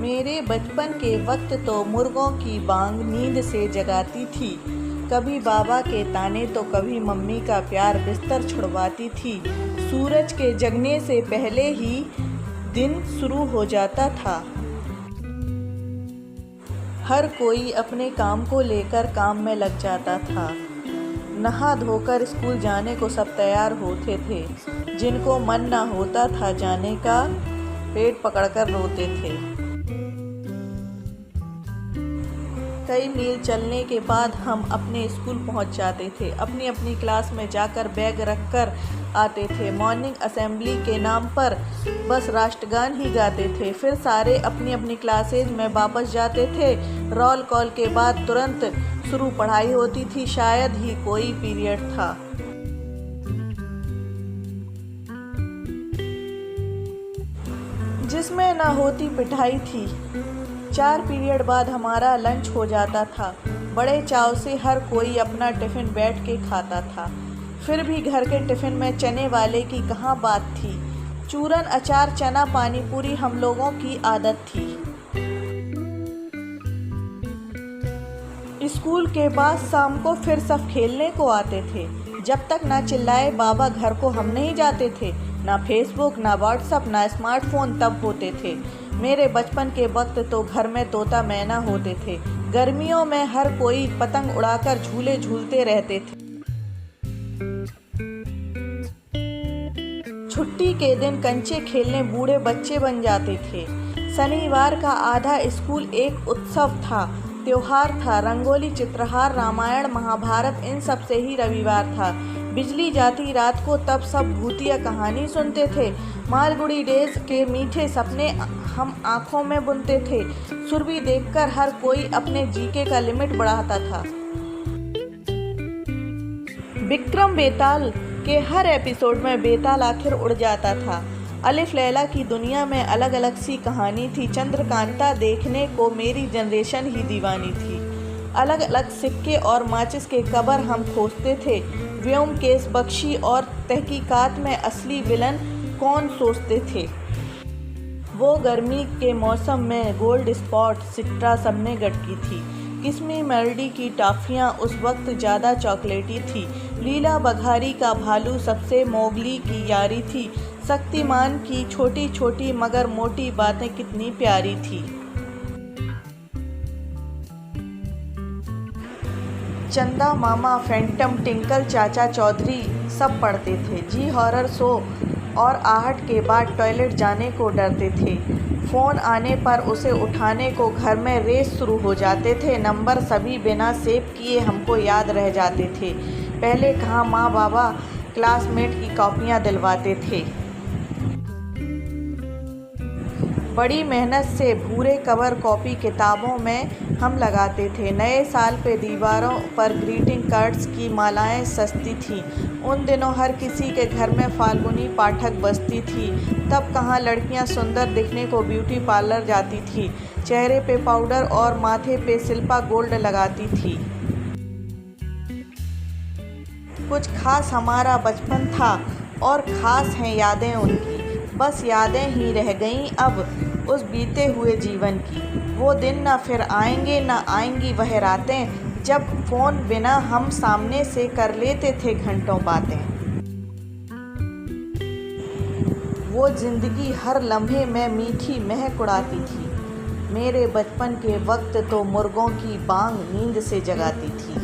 मेरे बचपन के वक्त तो मुर्गों की बांग नींद से जगाती थी। कभी बाबा के ताने तो कभी मम्मी का प्यार बिस्तर छुड़वाती थी। सूरज के जगने से पहले ही दिन शुरू हो जाता था। हर कोई अपने काम को लेकर काम में लग जाता था। नहा धोकर स्कूल जाने को सब तैयार होते थे। जिनको मन न होता था जाने का, पेट पकड़कर रोते थे। कई मील चलने के बाद हम अपने स्कूल पहुंच जाते थे। अपनी अपनी क्लास में जाकर बैग रखकर आते थे। मॉर्निंग असेंबली के नाम पर बस राष्ट्रगान ही गाते थे। फिर सारे अपनी अपनी क्लासेज में वापस जाते थे। रोल कॉल के बाद तुरंत शुरू पढ़ाई होती थी। शायद ही कोई पीरियड था जिसमें ना होती पिटाई थी। 4 पीरियड बाद हमारा लंच हो जाता था। बड़े चाव से हर कोई अपना टिफ़िन बैठ के खाता था। फिर भी घर के टिफ़िन में चने वाले की कहाँ बात थी। चूरन, अचार, चना, पानी पूरी हम लोगों की आदत थी। स्कूल के बाद शाम को फिर सब खेलने को आते थे। जब तक ना चिल्लाए बाबा घर को हम नहीं जाते थे। ना फेसबुक, ना व्हाट्सएप, ना स्मार्टफोन तब होते थे। मेरे बचपन के वक्त तो घर में तोता मैना होते थे। गर्मियों में हर कोई पतंग उड़ाकर झूले झूलते रहते थे। छुट्टी के दिन कंचे खेलने बूढ़े बच्चे बन जाते थे। शनिवार का आधा स्कूल एक उत्सव था, त्योहार था। रंगोली, चित्रहार, रामायण, महाभारत, इन सब से ही रविवार था। बिजली जाती रात को तब सब भूतिया कहानी सुनते थे। मालगुड़ी डेज के मीठे सपने हम आँखों में बुनते थे। सुरभि देखकर हर कोई अपने जीके का लिमिट बढ़ाता था। विक्रम बेताल के हर एपिसोड में बेताल आखिर उड़ जाता था। अलिफ लैला की दुनिया में अलग अलग सी कहानी थी। चंद्रकांता देखने को मेरी जनरेशन ही दीवानी थी। अलग अलग सिक्के और माचिस के कबर हम खोजते थे। व्योमकेश बख्शी और तहकीकात में असली विलन कौन सोचते थे। वो गर्मी के मौसम में गोल्ड स्पॉट सिट्रा सबने गटकी थी। किस्मी मेलडी की टॉफ़ियाँ उस वक्त ज़्यादा चॉकलेटी थी। लीला बघारी का भालू सबसे मोगली की यारी थी। शक्तिमान की छोटी छोटी मगर मोटी बातें कितनी प्यारी थी। चंदा मामा, फैंटम, टिंकल, चाचा चौधरी सब पढ़ते थे। जी हॉरर शो और आहट के बाद टॉयलेट जाने को डरते थे। फ़ोन आने पर उसे उठाने को घर में रेस शुरू हो जाते थे। नंबर सभी बिना सेव किए हमको याद रह जाते थे। पहले कहाँ माँ बाबा क्लासमेट की कॉपियाँ दिलवाते थे। बड़ी मेहनत से भूरे कवर कॉपी किताबों में हम लगाते थे। नए साल पे दीवारों पर ग्रीटिंग कार्ड्स की मालाएं सस्ती थीं। उन दिनों हर किसी के घर में फाल्गुनी पाठक बजती थी। तब कहाँ लड़कियां सुंदर दिखने को ब्यूटी पार्लर जाती थी। चेहरे पे पाउडर और माथे पे शिल्पा गोल्ड लगाती थी। कुछ खास हमारा बचपन था और ख़ास हैं यादें उनकी। बस यादें ही रह गईं अब उस बीते हुए जीवन की। वो दिन ना फिर आएंगे, ना आएंगी वह रातें जब फ़ोन बिना हम सामने से कर लेते थे घंटों बातें। वो ज़िंदगी हर लम्हे में मीठी महक उड़ाती थी। मेरे बचपन के वक्त तो मुर्गों की बांग नींद से जगाती थी।